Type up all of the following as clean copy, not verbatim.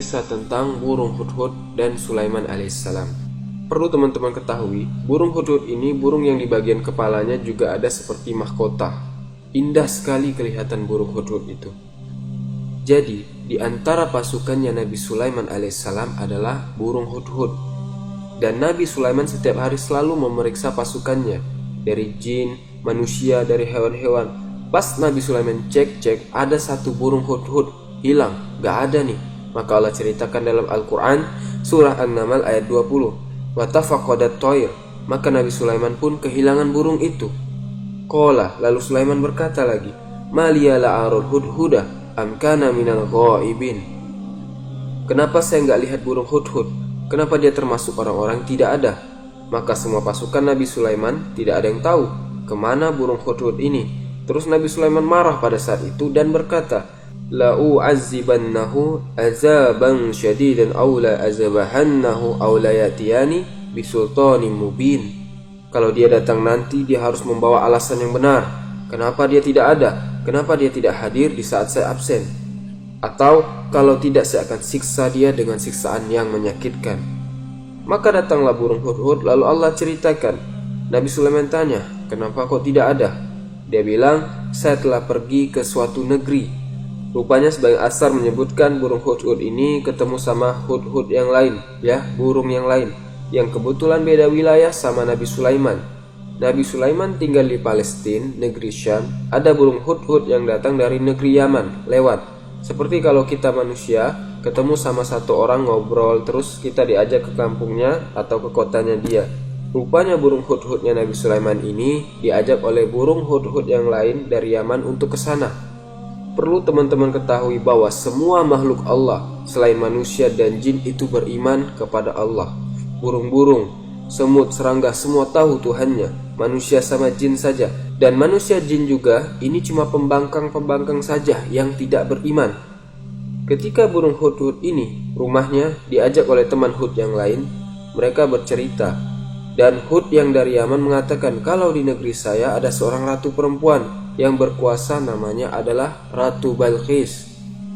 kisah tentang burung hudhud dan Sulaiman alaihissalam. Perlu teman-teman ketahui, burung hudhud ini burung yang di bagian kepalanya juga ada seperti mahkota. Indah sekali kelihatan burung hudhud itu. Jadi, di antara pasukannya Nabi Sulaiman alaihissalam adalah burung hudhud. Dan Nabi Sulaiman setiap hari selalu memeriksa pasukannya, dari jin, manusia, dari hewan-hewan. Pas Nabi Sulaiman cek, ada satu burung hudhud hilang, gak ada nih. Maka Allah ceritakan dalam Al-Quran surah An-Naml ayat 20, watafaqadat toir, maka Nabi Sulaiman pun kehilangan burung itu. Qala, lalu Sulaiman berkata lagi, maliya la'arul hudhuda amkana minal ghaibin. Kenapa saya gak lihat burung hudhud? Kenapa dia termasuk orang-orang tidak ada? Maka semua pasukan Nabi Sulaiman tidak ada yang tahu kemana burung hudhud ini. Terus Nabi Sulaiman marah pada saat itu dan berkata, la'u'azzibannahu azaban syadidan aw la'azabahannahu aw layatiyani bisultanin mubin. Kalau dia datang nanti, dia harus membawa alasan yang benar. Kenapa dia tidak ada? Kenapa dia tidak hadir di saat saya absen? Atau kalau tidak, saya akan siksa dia dengan siksaan yang menyakitkan. Maka datanglah burung hudhud, lalu Allah ceritakan. Nabi Sulaiman tanya, kenapa kok tidak ada? Dia bilang, saya telah pergi ke suatu negeri. Rupanya sebagian asar menyebutkan burung hudhud ini ketemu sama hudhud yang lain, ya, burung yang lain, yang kebetulan beda wilayah sama Nabi Sulaiman. Nabi Sulaiman tinggal di Palestina, negeri Syam. Ada burung hudhud yang datang dari negeri Yaman, lewat. Seperti kalau kita manusia ketemu sama satu orang ngobrol, terus kita diajak ke kampungnya atau ke kotanya dia. Rupanya burung hudhudnya Nabi Sulaiman ini diajak oleh burung hudhud yang lain dari Yaman untuk ke sana. Perlu teman-teman ketahui bahwa semua makhluk Allah selain manusia dan jin itu beriman kepada Allah. Burung-burung, semut, serangga semua tahu Tuhannya. Manusia sama jin saja. Dan manusia jin juga ini cuma pembangkang-pembangkang saja yang tidak beriman. Ketika burung hudhud ini rumahnya diajak oleh teman hud yang lain, mereka bercerita. Dan Hud yang dari Yaman mengatakan, kalau di negeri saya ada seorang ratu perempuan yang berkuasa, namanya adalah Ratu Balqis.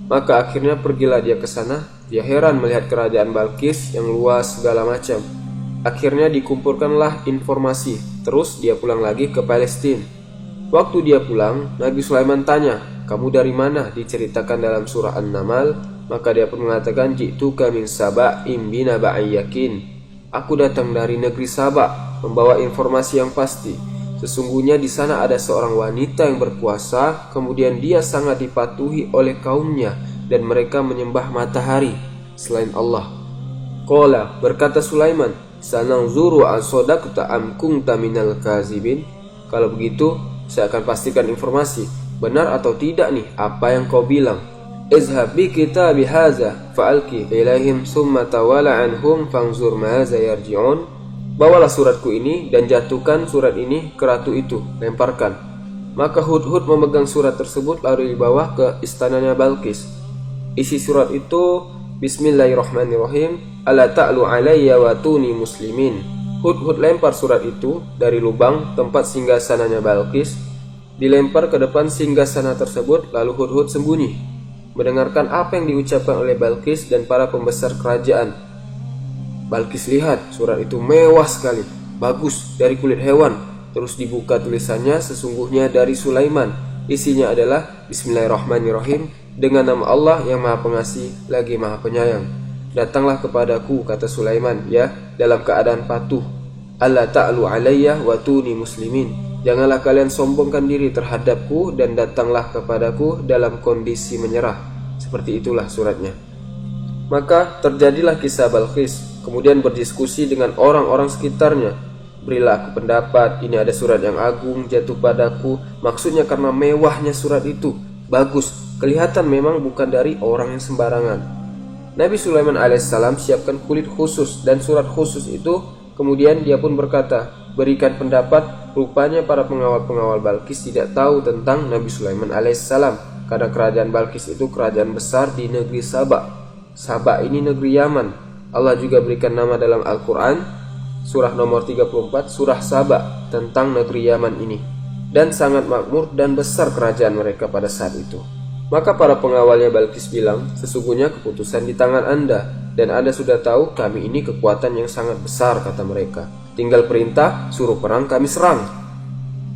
Maka akhirnya pergilah dia ke sana. Dia heran melihat kerajaan Balqis yang luas segala macam. Akhirnya dikumpulkanlah informasi. Terus dia pulang lagi ke Palestina. Waktu dia pulang, Nabi Sulaiman tanya, kamu dari mana? Diceritakan dalam surah An-Naml. Maka dia pun mengatakan, ji'tuka min saba'in binaba'in yakin. Aku datang dari negeri Sabak membawa informasi yang pasti. Sesungguhnya di sana ada seorang wanita yang berkuasa, kemudian dia sangat dipatuhi oleh kaumnya dan mereka menyembah matahari selain Allah. Qala, berkata Sulaiman, sananzuru an sadaqta am kunta minal kazibin. Kalau begitu, saya akan pastikan informasi benar atau tidak nih apa yang kau bilang. Izhab bi kitabi hadza fa'alqi ilaihim summa tawalla anhum fanzur maza yarji'un. Bawalah suratku ini dan jatuhkan surat ini ke ratu itu, lemparkan. Maka Hudhud memegang surat tersebut lalu dibawa ke istananya Balqis. Isi surat itu, Bismillahirrahmanirrahim, ala ta'lu alayya wa tuni muslimin. Hudhud lempar surat itu dari lubang tempat singgasananya Balqis, dilempar ke depan singgasana tersebut, lalu Hudhud sembunyi mendengarkan apa yang diucapkan oleh Balqis dan para pembesar kerajaan. Balqis lihat surat itu mewah sekali, bagus, dari kulit hewan. Terus dibuka tulisannya, sesungguhnya dari Sulaiman. Isinya adalah Bismillahirrahmanirrahim, dengan nama Allah yang Maha Pengasih lagi Maha Penyayang. Datanglah kepadaku, kata Sulaiman, ya, dalam keadaan patuh. Alla ta'lu alayya wa tuni muslimin. Janganlah kalian sombongkan diri terhadapku dan datanglah kepadaku dalam kondisi menyerah. Seperti itulah suratnya. Maka terjadilah kisah Balqis, kemudian berdiskusi dengan orang-orang sekitarnya. Berilah aku pendapat, ini ada surat yang agung jatuh padaku. Maksudnya karena mewahnya surat itu. Bagus, kelihatan memang bukan dari orang yang sembarangan. Nabi Sulaiman alaihissalam siapkan kulit khusus dan surat khusus itu. Kemudian dia pun berkata, berikan pendapat. Rupanya para pengawal-pengawal Balqis tidak tahu tentang Nabi Sulaiman alaihissalam, karena kerajaan Balqis itu kerajaan besar di negeri Sabak. Sabak ini negeri Yaman. Allah juga berikan nama dalam Al-Quran, surah nomor 34, surah Sabak, tentang negeri Yaman ini. Dan sangat makmur dan besar kerajaan mereka pada saat itu. Maka para pengawalnya Balqis bilang, sesungguhnya keputusan di tangan Anda, dan Anda sudah tahu kami ini kekuatan yang sangat besar, kata mereka. Tinggal perintah, suruh perang, kami serang.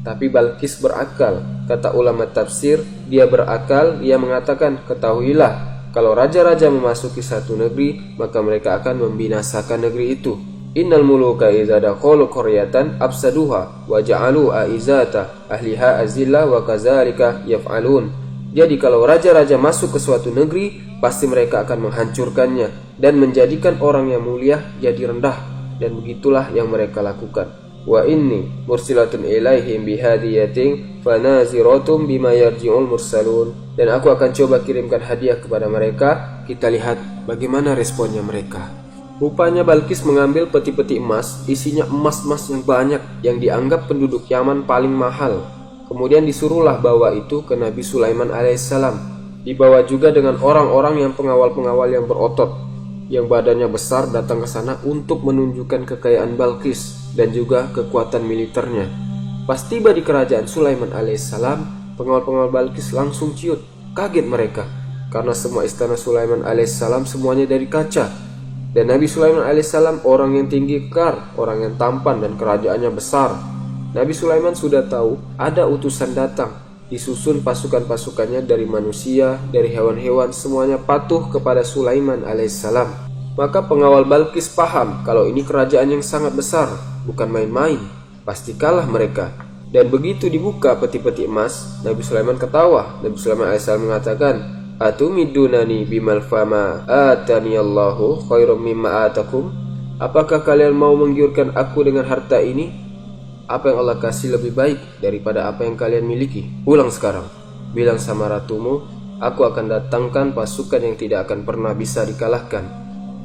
Tapi Balqis berakal. Kata ulama tafsir, dia berakal, dia mengatakan, ketahuilah, kalau raja-raja memasuki satu negeri, maka mereka akan membinasakan negeri itu. Innal muluka idza dakhalu qaryatan afsaduha wa ja'alu aizata ahliha azilla wa kadzalika yaf'alun. Jadi kalau raja-raja masuk ke suatu negeri, pasti mereka akan menghancurkannya dan menjadikan orang yang mulia jadi rendah, dan begitulah yang mereka lakukan. Wa inni mursilatun ilaihim bihadiyatin fanaziratum bima yarji'ul mursalun. Dan aku akan coba kirimkan hadiah kepada mereka. Kita lihat bagaimana responnya mereka. Rupanya Balqis mengambil peti-peti emas, isinya emas-emas yang banyak yang dianggap penduduk Yaman paling mahal. Kemudian disuruhlah bawa itu ke Nabi Sulaiman alaihissalam. Dibawa juga dengan orang-orang yang pengawal-pengawal yang berotot, yang badannya besar, datang ke sana untuk menunjukkan kekayaan Balqis dan juga kekuatan militernya. Pas tiba di kerajaan Sulaiman alaihissalam, pengawal-pengawal Balqis langsung ciut. Kaget mereka, karena semua istana Sulaiman alaihissalam semuanya dari kaca. Dan Nabi Sulaiman alaihissalam orang yang tinggi kekar, orang yang tampan, dan kerajaannya besar. Nabi Sulaiman sudah tahu ada utusan datang. Disusun pasukan-pasukannya dari manusia, dari hewan-hewan, semuanya patuh kepada Sulaiman alaihissalam. Maka pengawal Balqis paham kalau ini kerajaan yang sangat besar, bukan main-main. Pasti kalah mereka. Dan begitu dibuka peti-peti emas, Nabi Sulaiman ketawa. Nabi Sulaiman alaihissalam mengatakan, atumidunani bimal fama atani Allahu khairum mimma atakum. Apakah kalian mau menggiurkan aku dengan harta ini? Apa yang Allah kasih lebih baik daripada apa yang kalian miliki? Pulang sekarang, bilang sama ratumu, aku akan datangkan pasukan yang tidak akan pernah bisa dikalahkan.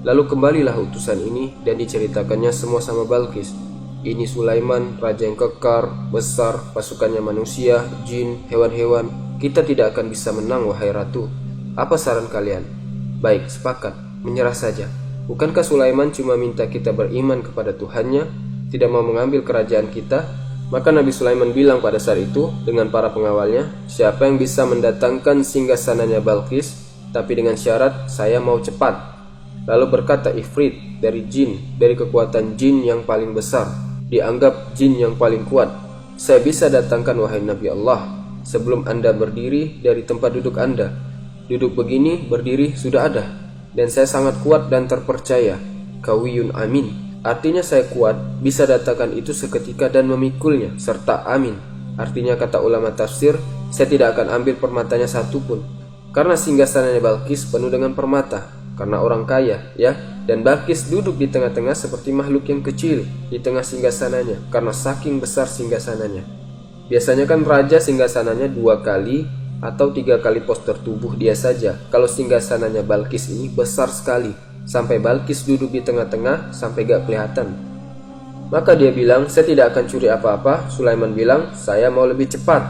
Lalu kembalilah utusan ini dan diceritakannya semua sama Balqis. Ini Sulaiman, raja yang kekar, besar, pasukannya manusia, jin, hewan-hewan. Kita tidak akan bisa menang, wahai ratu. Apa saran kalian? Baik, sepakat, menyerah saja. Bukankah Sulaiman cuma minta kita beriman kepada Tuhannya, tidak mau mengambil kerajaan kita? Maka Nabi Sulaiman bilang pada saat itu dengan para pengawalnya, siapa yang bisa mendatangkan singgasananya Balqis, tapi dengan syarat saya mau cepat. Lalu berkata Ifrit dari jin, dari kekuatan jin yang paling besar, dianggap jin yang paling kuat, saya bisa datangkan wahai Nabi Allah, sebelum Anda berdiri dari tempat duduk Anda. Duduk begini, berdiri sudah ada, dan saya sangat kuat dan terpercaya. Kawiyun amin, artinya saya kuat, bisa datangkan itu seketika dan memikulnya, serta amin. Artinya kata ulama tafsir, saya tidak akan ambil permatanya satupun, karena singgasananya Balqis penuh dengan permata, karena orang kaya, ya. Dan Balqis duduk di tengah-tengah seperti makhluk yang kecil di tengah singgasananya, karena saking besar singgasananya. Biasanya kan raja singgasananya 2 kali atau 3 kali postur tubuh dia saja. Kalau singgasananya Balqis ini besar sekali, sampai Balqis duduk di tengah-tengah sampai gak kelihatan. Maka dia bilang, saya tidak akan curi apa-apa. Sulaiman bilang, saya mau lebih cepat.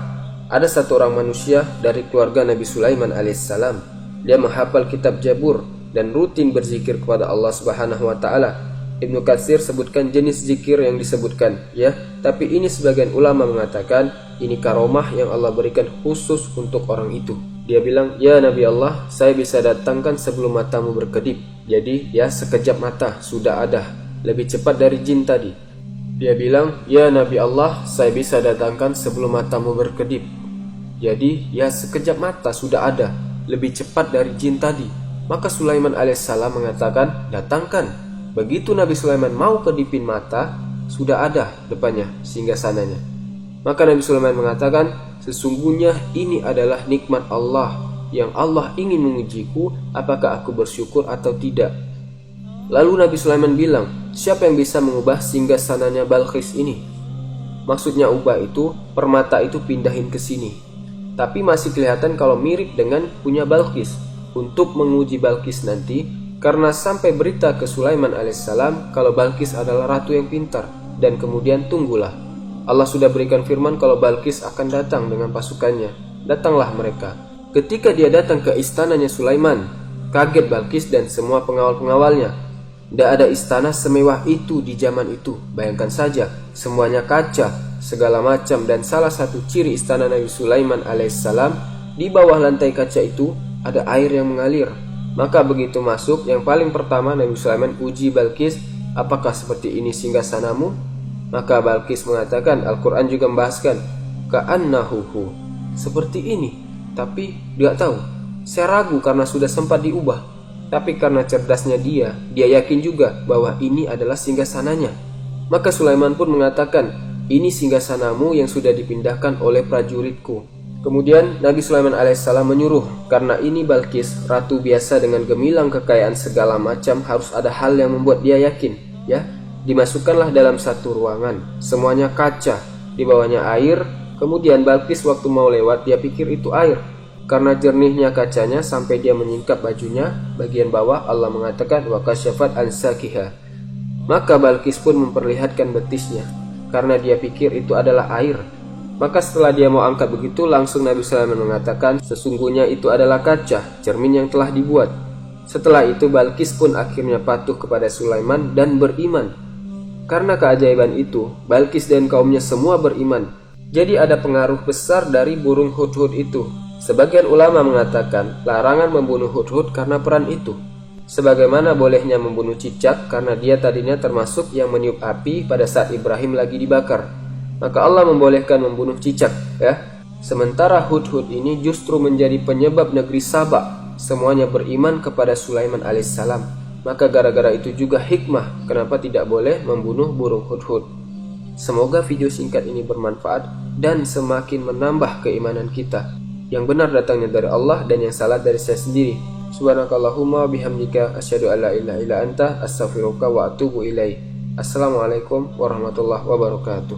Ada satu orang manusia dari keluarga Nabi Sulaiman alaihissalam. Dia menghafal kitab Jabur dan rutin berzikir kepada Allah Subhanahu wa taala. Ibnu Katsir sebutkan jenis zikir yang disebutkan, ya, tapi ini sebagian ulama mengatakan ini karomah yang Allah berikan khusus untuk orang itu. Dia bilang, ya Nabi Allah, saya bisa datangkan sebelum matamu berkedip. Jadi ya sekejap mata sudah ada, lebih cepat dari jin tadi. Dia bilang, ya Nabi Allah, saya bisa datangkan sebelum matamu berkedip. Jadi ya sekejap mata sudah ada, lebih cepat dari jin tadi. Maka Sulaiman alaihissalam mengatakan, datangkan. Begitu Nabi Sulaiman mau kedipin mata, sudah ada depannya singgasananya. Maka Nabi Sulaiman mengatakan, sesungguhnya ini adalah nikmat Allah, yang Allah ingin mengujiku apakah aku bersyukur atau tidak. Lalu Nabi Sulaiman bilang, siapa yang bisa mengubah singgasananya Balqis ini? Maksudnya ubah itu, permata itu pindahin ke sini. Tapi masih kelihatan kalau mirip dengan punya Balqis. Untuk menguji Balqis nanti, karena sampai berita ke Sulaiman alaihissalam kalau Balqis adalah ratu yang pintar. Dan kemudian tunggulah, Allah sudah berikan firman kalau Balqis akan datang dengan pasukannya. Datanglah mereka. Ketika dia datang ke istananya Sulaiman, kaget Balqis dan semua pengawal-pengawalnya. Tidak ada istana semewah itu di zaman itu. Bayangkan saja, semuanya kaca, segala macam. Dan salah satu ciri istana Nabi Sulaiman alaihissalam, di bawah lantai kaca itu ada air yang mengalir. Maka begitu masuk, yang paling pertama Nabi Sulaiman uji Balqis, apakah seperti ini singgasanamu? Maka Balqis mengatakan, Al-Quran juga membahaskan, ka'annahu, seperti ini. Tapi dia tahu, saya ragu karena sudah sempat diubah. Tapi karena cerdasnya dia yakin juga bahwa ini adalah singgasananya. Maka Sulaiman pun mengatakan, ini singgasanamu yang sudah dipindahkan oleh prajuritku. Kemudian Nabi Sulaiman alaihissalam menyuruh, karena ini Balqis, ratu biasa dengan gemilang kekayaan segala macam, harus ada hal yang membuat dia yakin. Ya, dimasukkanlah dalam satu ruangan, semuanya kaca, di bawahnya air. Kemudian Balqis waktu mau lewat, dia pikir itu air. Karena jernihnya kacanya sampai dia menyingkap bajunya, bagian bawah Allah mengatakan, wa kasyafat an sakiha. Maka Balqis pun memperlihatkan betisnya, karena dia pikir itu adalah air. Maka setelah dia mau angkat begitu, langsung Nabi Sulaiman mengatakan, sesungguhnya itu adalah kaca, cermin yang telah dibuat. Setelah itu Balqis pun akhirnya patuh kepada Sulaiman dan beriman. Karena keajaiban itu, Balqis dan kaumnya semua beriman. Jadi ada pengaruh besar dari burung hudhud itu. Sebagian ulama mengatakan larangan membunuh hudhud karena peran itu. Sebagaimana bolehnya membunuh cicak karena dia tadinya termasuk yang meniup api pada saat Ibrahim lagi dibakar. Maka Allah membolehkan membunuh cicak, ya. Sementara hudhud ini justru menjadi penyebab negeri Sabak semuanya beriman kepada Sulaiman alaihissalam. Maka gara-gara itu juga hikmah kenapa tidak boleh membunuh burung hudhud. Semoga video singkat ini bermanfaat dan semakin menambah keimanan kita. Yang benar datangnya dari Allah dan yang salah dari saya sendiri. Subhanakallahumma bihamdika asyhadu an la ilaha illa anta astaghfiruka wa atubu ilaik. Assalamualaikum warahmatullahi wabarakatuh.